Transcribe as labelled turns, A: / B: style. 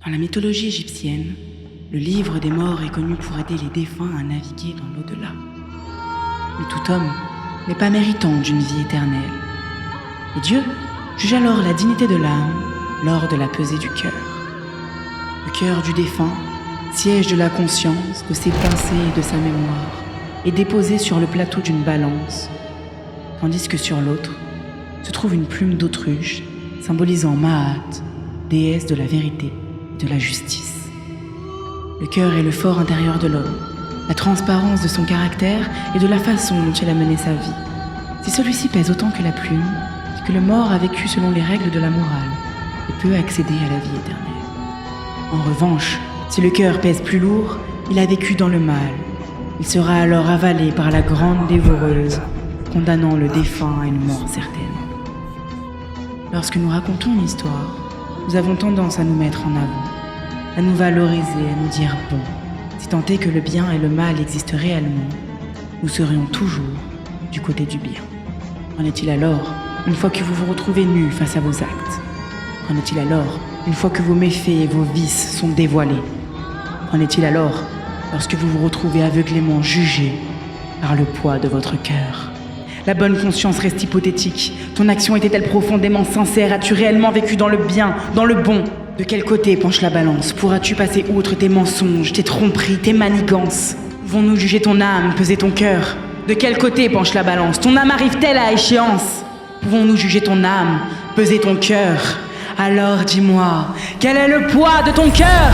A: Dans la mythologie égyptienne, le livre des morts est connu pour aider les défunts à naviguer dans l'au-delà. Mais tout homme n'est pas méritant d'une vie éternelle. Et Dieu juge alors la dignité de l'âme lors de la pesée du cœur. Le cœur du défunt, siège de la conscience, de ses pensées et de sa mémoire, est déposé sur le plateau d'une balance, tandis que sur l'autre se trouve une plume d'autruche symbolisant Maat, déesse de la vérité et de la justice. Le cœur est le fort intérieur de l'homme, la transparence de son caractère et de la façon dont il a mené sa vie. Si celui-ci pèse autant que la plume, c'est que le mort a vécu selon les règles de la morale et peut accéder à la vie éternelle. En revanche, si le cœur pèse plus lourd, il a vécu dans le mal. Il sera alors avalé par la grande dévoreuse, condamnant le défunt à une mort certaine. Lorsque nous racontons une histoire, nous avons tendance à nous mettre en avant, à nous valoriser, à nous dire « bon ». Si tant est que le bien et le mal existent réellement, nous serions toujours du côté du bien. Qu'en est-il alors, une fois que vous vous retrouvez nus face à vos actes? Qu'en est-il alors, une fois que vos méfaits et vos vices sont dévoilés? Qu'en est-il alors, lorsque vous vous retrouvez aveuglément jugé par le poids de votre cœur? La bonne conscience reste hypothétique. Ton action était-elle profondément sincère? As-tu réellement vécu dans le bien, dans le bon? De quel côté penche la balance? Pourras-tu passer outre tes mensonges, tes tromperies, tes manigances? Pouvons-nous juger ton âme, peser ton cœur? De quel côté penche la balance? Ton âme arrive-t-elle à échéance? Pouvons-nous juger ton âme, peser ton cœur? Alors dis-moi, quel est le poids de ton cœur?